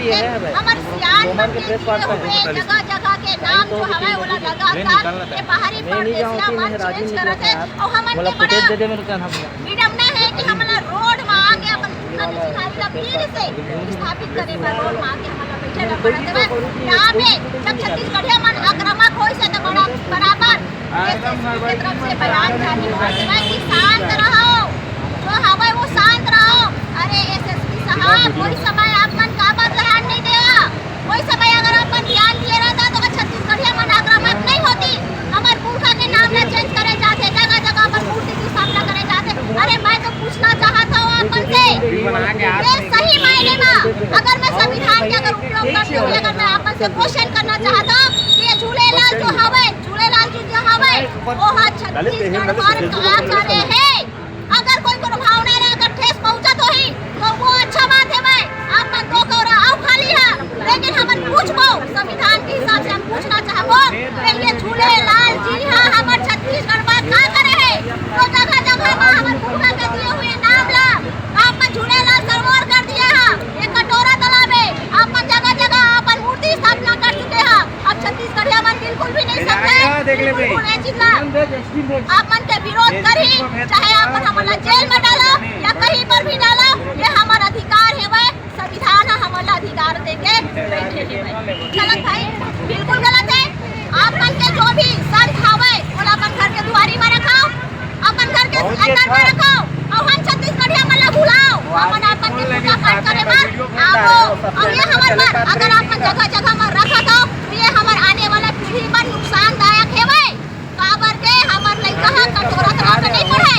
करके हमर सियान मन के जगह जगह के नाम जो हवे ओला लगातार ये बाहरी परदेसिया मन चेंज करत है और हमन के बड़ा विडम्बना है कि हमला रोड में आके अपन अधिकारी ला फिर से स्थापित करे पर रोड में आके हमला बैठे ला पड़त है यहां पे जब छत्तीसगढ़िया मन आक्रामक होई से तो बड़ा बराबर के तरफ से बयान जारी होत है कि शांत रहो जो हवे वो शांत रहो। अरे एसएसपी साहब कोई समय आप मन का बात ध्यान नहीं दिया, कोई समय अगर अपन ध्यान दिए रहता तो छत्तीसगढ़िया मन आक्रामक नहीं होती। हमार पुरखा के नाम ना चेंज करे जाते, जगह जगह पर मूर्ति की स्थापना करे जाते। अरे मैं तो पूछना चाहता हूँ अपन से ये सही मायने में अगर मैं संविधान के अगर उपयोग करते हुए अगर मैं अपन से क्वेश्चन करना चाहता हूँ कि ये झूलेलाल जो हवे झूलेलाल जी जो हवे वो हाथ छत्तीसगढ़ पर क्या करे है। अगर कोई को भावना ना अगर ठेस पहुंचा तो ही तो वो अच्छा बात है भाई अपन दो कोरा आओ खाली है, लेकिन हम पूछबो संविधान के हिसाब से हम पूछना चाहबो कि ये झूलेलाल जी हां हमर छत्तीसगढ़ में का करे है। तो जगह जगह में हमर पुरखा के दिए हुए नाम ला अपन झूलेलाल सरोवर कर दिया है, ये कटोरा तालाब में अपन जगह जगह अपन मूर्ति स्थापना कर चुके हैं। अब छत्तीसगढ़िया मन बिल्कुल भी नहीं समझे अपन के विरोध करी चाहे अपन हमला जेल में डालो या कहीं पर भी डालो, ये हमारा अधिकार है वह संविधान हमारा अधिकार देके बैठे है। गलत भाई बिल्कुल गलत है। अपन के जो भी संत हवे ओला अपन घर के दुआरी में रखाओ, अपन घर के अंदर में रखाओ और हम छत्तीसगढ़िया मन ला बुलाओ अपन अपन के पूजा पाठ करे बर आओ। और ये हमार अगर अपन जगह जगह में रखा तो ये हमार आने वाला पीढ़ी पर नुकसानदायक है भाई। काबर के हमार लइका कटोरा तालाब में नहीं पढ़े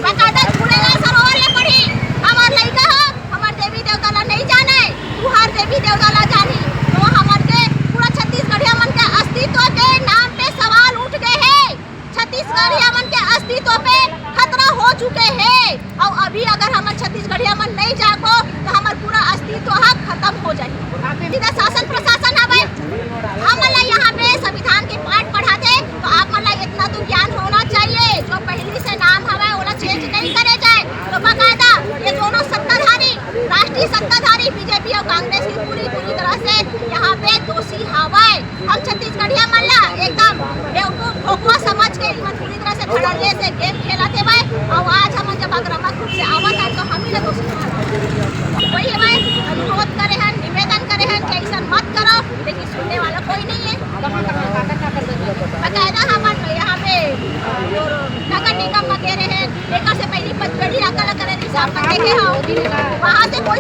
बकायदा झूलेलाल सरोवर ले पढ़ी। हमार लइका हमार देवी देवता ला नहीं जाने, तू हर देवी देवता ला जानी। तो हमार के पूरा छत्तीसगढ़िया मन के अस्तित्व के नाम पे सवाल उठ गए हैं, छत्तीसगढ़िया मन के अस्तित्व पे खतरा हो चुके हैं। और अभी अगर हमार छत्तीसगढ़िया मन नहीं जागो तो हमार पूरा अस्तित्व खत्म हो जाए। सीधा शासन प्रशासन हवे हमन ला यहाँ पे संविधान के पाठ पढ़ाते तो आप मन ला इतना तो ज्ञान होना चाहिए जो पहले से नाम हवे ओला चेंज नहीं करे जाए। तो बकायदा ये दोनों सत्ताधारी राष्ट्रीय सत्ताधारी बीजेपी और कांग्रेस की पूरी तरह से यहाँ पे दोषी हवे। हम छत्तीसगढ़िया मन ला एकदम बेवकूफ खोखला समझ के पूरी तरह से धड़ल्ले से गेम खेलते भाई। और आज हम जब आक्रामक रूप से आवत है तो हम ही लोग दोषी वही भाई अनुरोध करे हैं, निवेदन करे हैं कि ऐसा मत करो, लेकिन सुनने वाला कोई नहीं है। बकायदा हमारे यहाँ पे जो नगर निगम वगैरह है एक से पहले पचड़ी अकल करे देखे हो वहाँ से कोई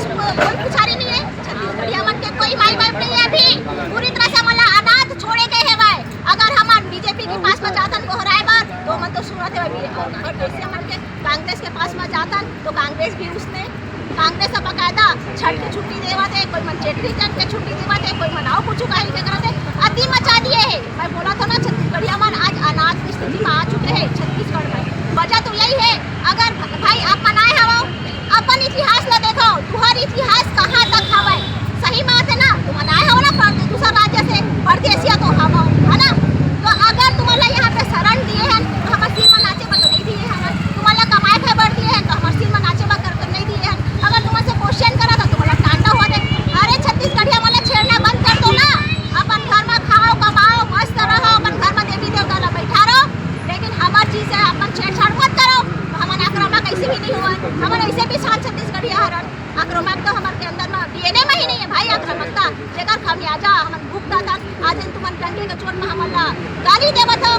पुछारी नहीं है। छत्तीसगढ़िया मन के कोई माई बाप नहीं है, अभी पूरी तरह से मला अनाथ छोड़े गए है भाई। अगर हमारे बीजेपी के पास में जातन गोहराए बार तो मन तो सुनत है कांग्रेस के पास में जातन तो कांग्रेस भी उसने कांग्रेस बकायदा छठ की छुट्टी देवा दे, कोई मन चेटरी चंद के छुट्टी देवा दे, कोई मनाओ कुछ कहीं के करते अति मचा दिए है। मैं बोला था ना छत्तीसगढ़िया मन आज अनाथ की स्थिति में आ चुके हैं छत्तीसगढ़ में। वजह तो यही है अगर भाई आप मनाए हवो अपन इतिहास ला देखो तुहार इतिहास कहाँ तक हवे सही बात है ना। तुम मनाए हो ना दूसरा राज्य से परदेसिया तो हवो है ना। तो अगर तुम्हारा यहाँ पे शरण दिए हैं तो हमारे सिर में नाचे बता नहीं दिए हैं, तुम्हारा कमाए खबर दिए हैं तो हमारे सिर में नाचे बता कर नहीं दिए हैं। अगर तुमसे क्वेश्चन करा था तुम्हारा टांटा हुआ दे। अरे छत्तीसगढ़िया वाला छेड़ना बंद कर दो ना, अपन घर में खाओ कमाओ मस्त रहो, अपन घर में देवी देवता ला बैठा रहो, लेकिन हमार चीज से अपन छेड़छाड़ मत करो। तो हमारे आक्रामक ऐसे भी नहीं हुआ, हमारे ऐसे भी शांत छत्तीसगढ़िया हरण आक्रामक तो हमारे के अंदर में डीएनए में ही नहीं है भाई आक्रामकता। जेकर खामियाजा हमन भुगता था आज तुमन टंगे के चोट में हमला गाली देवत हो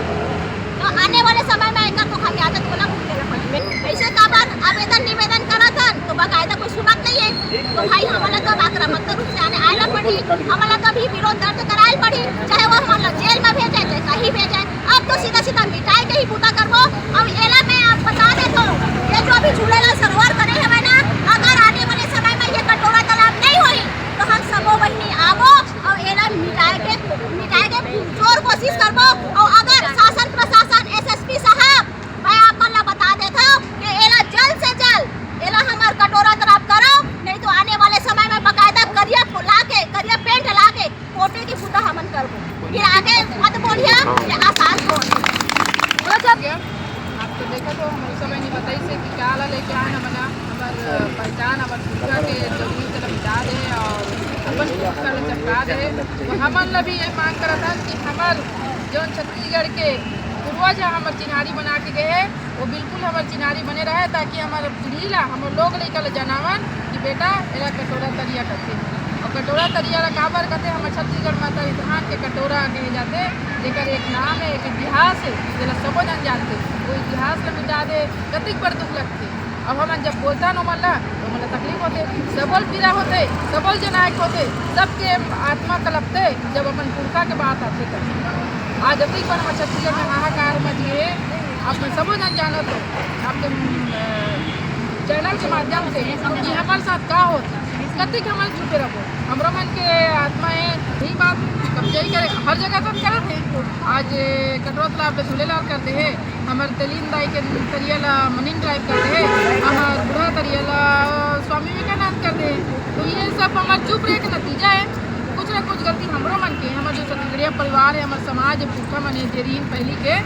तो आने वाले समय में एक तो खामियाजा तो ना भुगतेला पड़ी। ऐसे काबर आवेदन निवेदन करा था तो बकायदा कोई सुनत नहीं है। तो भाई हमारा तो आक्रामक रूप से आने आयला पड़ी, हमारा कभी विरोध दर्ज करायल पड़ी, चाहे वो हमारा जेल में भेजे चाहे कहीं भेजे। अब तो सीधा सीधा मिटाई के ही पूता करबो। अब एला मैं आप बता दे तो ये जो अभी झूलेलाल सरोवर करे है ना, अगर आने वाले समय में ये कटोरा तालाब नहीं हुई तो हम सबो बहनी आवो और एला मिटाए के जोर कोशिश करबो। और अगर शासन प्रशासन एसएसपी साहब मैं आप मन ला बता देता हूँ कि एला जल्द से जल्द एला हमार कटोरा तालाब करो, नहीं तो आने वाले समय में बकायदा करिया पेंट ला के कोटे की पूता हमन करबो। फिर आगे मत बोलिए ये आसान हो जब आप तो देखा तो हम समय नहीं बताई से कि क्या ला लेके आए हमना हमार पहचान हमार पूजा के जरूरी तरफ जा रहे और अपन पुरखा ला चपका दे। तो हमन ला भी ये मांग करत हन कि हमर जौन छत्तीसगढ़ के पूर्वज हमर चिन्हारी बना के गए वो बिल्कुल हमर चिन्हारी बने रहे, ताकि हमार पीढ़ी ला हमर लोग लइका ला जनावन कि बेटा एला कटोरा तरिया करते। और कटोरा तरिया ला काबर कहते, हमर छत्तीसगढ़ माता धान के कटोरा कहे जाते, जेकर एक नाम है, एक इतिहास है, जेला सबो जन जानते। वो इतिहास ला मिटा दे कतिक पर दुख लगते। अब हमन जब बोलता न मन ला तो मन तकलीफ होते, सबल पीड़ा होते, सबल जनायक होते, सबके आत्मा कलपते जब अपन पुरखा के बात आते कर। आज अभी पर हमारे छत्तीसगढ़ में हाहाकार मच गए। आप सबो जन जानत हो आपके चैनल के माध्यम से कि हमारे साथ का होता, कतिक हमारे छुपे रहो। हमरा मन के आत्मा है यही बात कब्जाई करे हर जगह तो करत है। आज कटोरा तालाब पे झूलेलाल करते हैं, हमारे तेलीन दाई के तरिया ला मनीन ड्राइव करते हैं, हमारे बूढ़ा तरिया ला स्वामी विवेकानंद करते हैं। तो ये सब हमारे चुप रहे का नतीजा है। कुछ ना कुछ गलती हमरो मन के, हमारे जो छत्तीसगढ़िया परिवार है, हमारे समाज पुरखा मन है जेरीन पहली के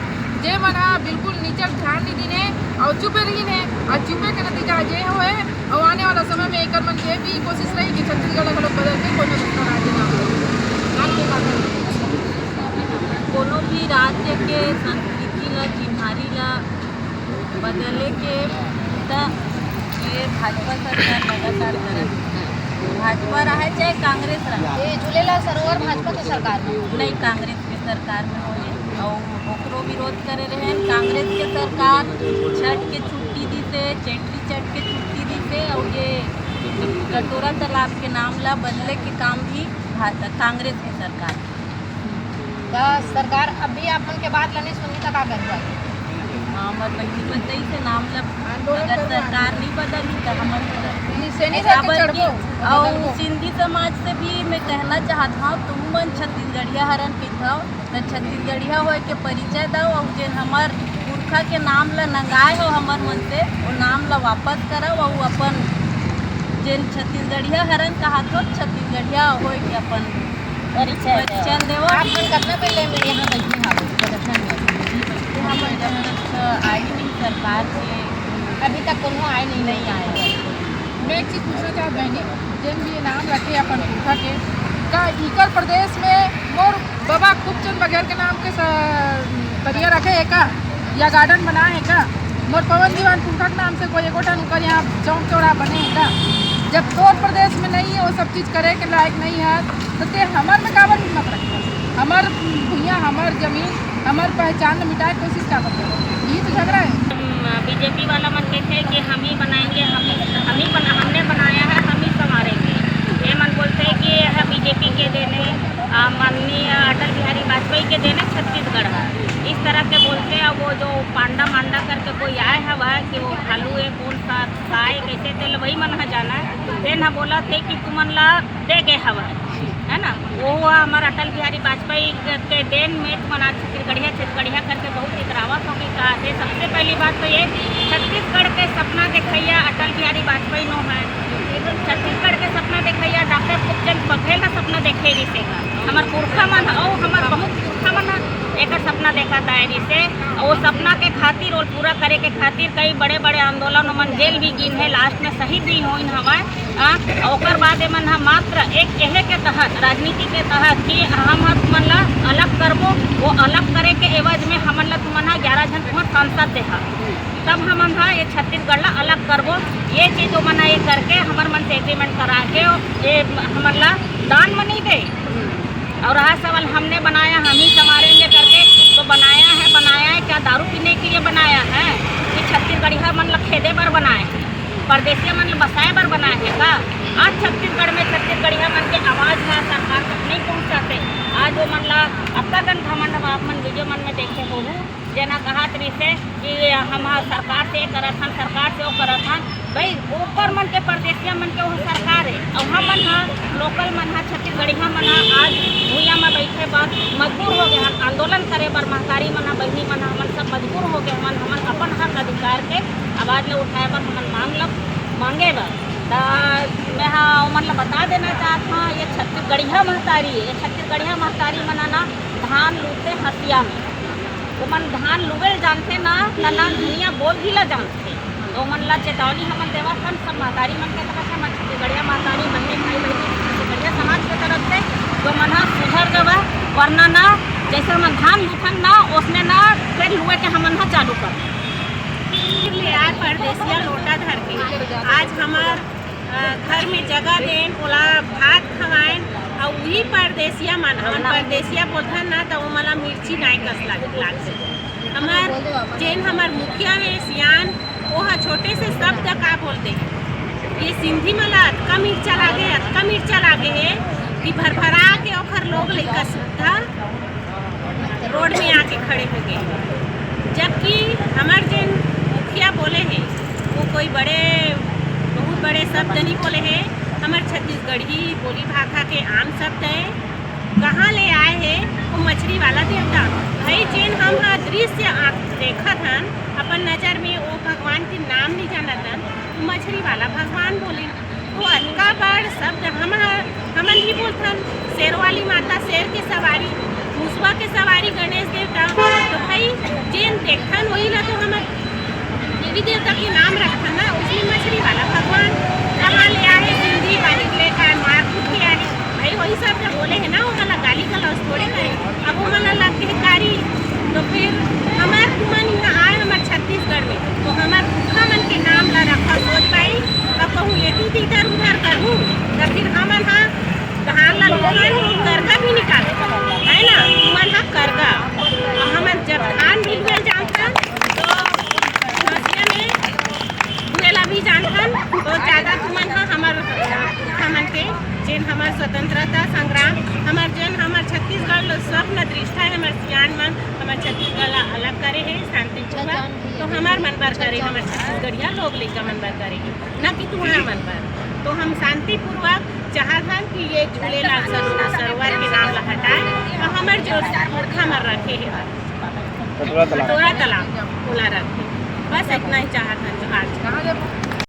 जे मन बिल्कुल नीचे ध्यान नहीं दीने और चुपे रही ने। आज चुपे के नतीजा जे होए और आने वाला समय में एक मन के भी कोशिश रही कि छत्तीसगढ़ का लोग बदल के कोई ना दूसरा राज्य ना हो। कोनो भी राज्य के संस्कृति ला चिन्हारी ला बदले के त ये भाजपा सरकार लगातार करत। भाजपा रहे चाहे कांग्रेस रहे, ये झूलेलाल सरोवर भाजपा के सरकार में नहीं कांग्रेस के सरकार में होले और ओकरो विरोध करे रहे। कांग्रेस के सरकार छठ के छुट्टी दीते, चैती छठ के छुट्टी दीते और ये कटोरा तालाब के नाम ला बदले के काम भी कांग्रेस के सरकार अभी अपन के बात लाने सुनने तक आ गई। हाँ मतलब बताई से नाम ला अगर सरकार नहीं बदली तो हमारे और सिंधी समाज से भी मैं कहना चाहता हूँ, तुम मन छत्तीसगढ़िया हरन पिथाओ तो छत्तीसगढ़िया हो के परिचय दो और जो हमार पुरखा के नाम ला नंगाए हो हमर मन से वो नाम ला वापस करो और अपन जिन छत्तीसगढ़िया हरन कहा तो छत्तीसगढ़िया हो के अपन परिचय देव। कितना पहले में यहाँ आई नहीं सरकार से अभी तक कोनो आए नहीं आया। मैं एक चीज़ पूछना चाहत बहनी, जिन भी ये नाम रखे अपन पुरखा के का इकर प्रदेश में मोर बाबा खूबचंद बघेल के नाम के तरिया रखे है का या गार्डन बना है का? मोर पवन दीवान पुरखा के नाम से कोई एगोठन उनकर यहाँ चौक चौड़ा बने है का? जब तोर प्रदेश में नहीं है वो सब चीज़ करे के लायक नहीं है तो ते हमर में काबर हिम्मत रखे? हमार भूया हमार जमीन हमार पहचान मिटाए कोशिश का करते, ये तो झगड़ा है। बीजेपी वाला मन कहते हैं कि हम ही बनाएंगे, हमने बनाया है, हम ही संवारेंगे। ये मन बोलते हैं कि यह बीजेपी के देने माननीय अटल बिहारी वाजपेयी के देने छत्तीसगढ़ है, इस तरह के बोलते हैं। वो जो पांडा मांडा करके कोई आए है वह कि वो भालू है कौन सा खाए कैसे तेल वही मन है जाना है। फिर ना बोला थे कि तुमन ला दे गए हवा है ना, वो हुआ हमारा अटल बिहारी वाजपेयी के देन में मना छत्तीसगढ़िया करके बहुत इतरावत होगी कहा थे। सबसे पहली बात तो ये छत्तीसगढ़ के सपना देखैया अटल बिहारी वाजपेयी नो है, छत्तीसगढ़ के सपना देखैया डॉक्टर खूबचंद बघेल का सपना देखे रिसे का हमार पुरखा मन और हमार बहुत पुरखा मन एक सपना देखा दायरी से। और वो सपना के खातिर और पूरा करे के खातिर कई बड़े बड़े आंदोलन मन जेल भी गिन है, लास्ट में शहीद भी होइन हवा। और बाद मन मात्र एक एहे के तहत राजनीति के तहत कि हम तुमन ला अलग करबो, वो अलग करे के एवज में हमन ला तुमन 11 जन तुम सांसद देखा तब हमन ये छत्तीसगढ़ ला अलग करबो। ये चीज़ मन ये करके हमार मन से एग्रीमेंट करा के ये हमन ला दान में नहीं दे। और रहा सवाल हमने बनाया हम ही संवारेंगे करके, तो बनाया है क्या दारू पीने के लिए बनाया है कि छत्तीसगढ़िया मन ला खेदे पर बनाए हैं, परदेशिया मन ला बसाए पर बनाए हैं का? आज छत्तीसगढ़ में छत्तीसगढ़िया मन के आवाज़ है सरकार तक नहीं पहुँचाते। आज वो मन ला अब तक घमंड आप मन वीडियो मन में देखे हो जना कहा तरी से कि हम सरकार से करत हन, सरकार से वो करत हन। भाई ऊपर मन के परदेशिया मन के वो सरकार है और हम मन लोकल मन छत्तीसगढ़िया मन आज भूया में बैठे बात मजबूर हो गए हन आंदोलन करे बर। महतारी मन बहनी मन हमन सब मजबूर हो गए हमन अपन हक अधिकार के आवाज़ ले उठाए बर हमन मांगे बर। मैं मन ला बता देना चाहत हूँ ये छत्तीसगढ़िया महतारी है, ये छत्तीसगढ़िया महतारी मन ना धान लूटे हसिया में वो मन धान लुगल जानते ना धनिया बोल भी ला जानते। तो मन ला चेतावनी हमन देवा सब महतारी मन के तरफ से छत्तीसगढ़िया महतारी बहने भाई बहनी छत्तीसगढ़िया समाज तो मन सुधर गवा, वरना ना जैसे हम धान लुथन ना उसने ना फिर हुए के हम चालू कर आज परदेसिया लोटा धर के आज हमार घर में जगह देन ओला भात खवाएन और वही परदेसिया मन हमन परदेसिया बोलथन ना तो मला मिर्ची नाई कस लागसे। हमार जेन हमार मुखिया है सियान वो छोटे से शब्द का बोलते हैं ये सिंधी मला अतका मिर्चा लागे है कि भरभरा के ओखर लोग लेकर सुधा रोड में आके खड़े हो गए। जबकि हमार जेन मुखिया बोले हैं वो कोई बहुत बड़े शब्द नहीं बोले हैं, हमारे छत्तीसगढ़ी बोली भाषा के आम शब्द है। कहाँ ले आए हैं वो मछली वाला देवता भाई जेन हम दृश्य देखा था अपन नज़र में वो भगवान के नाम नहीं जाना था तो मछली वाला भगवान बोले तो अनका बड़ शब्द हमन ही बोलथन। शेर वाली माता शेर के सवारी, मूसवा के सवारी गणेश देवता, तो भाई जेन देखथन वही ला तो हम देवी देवता के नाम रखथन ना, उसमें मछली वाला भगवान कहाँ ले आए सिंधी वाली लेकर मार कूट के आए भाई वही सब जब बोले हैं ना वो मला गाली गलौज थोड़े करे। अब वो मला लग के कारी तो फिर हमार तुमन यहाँ आए हमार छत्तीसगढ़ में तो हमार पुरखा मन के नाम ला रखा सोच पाई अब कहूँ एटू इधर उधर करूँ तो फिर हमन हाँ धान ला करगा भी निकाल है ना, तुमन हाँ करगा और हमन जब धान मिल जानता भी जानथन तो ज़्यादा तुमन हाँ हमार हमन के जेन हमार स्वतंत्रता संग्राम हमार छत्तीसगढ़ स्वप्न दृष्टा है हमार सियान मन हमार छत्तीसगढ़ अलग करे है शांतिपूर्वक तो हमार मन बर करे हमार छत्तीसगढ़िया लोग लेकर मन बर करेगी ना कि तुम्हारा मन बर। तो हम शांतिपूर्वक चाहत कि ये झूलेलाल सरोवर के नाम ला हटाए और हमार जो हमार रखे है कटोरा तालाब ओला रखे बस इतना ही चाहत आज।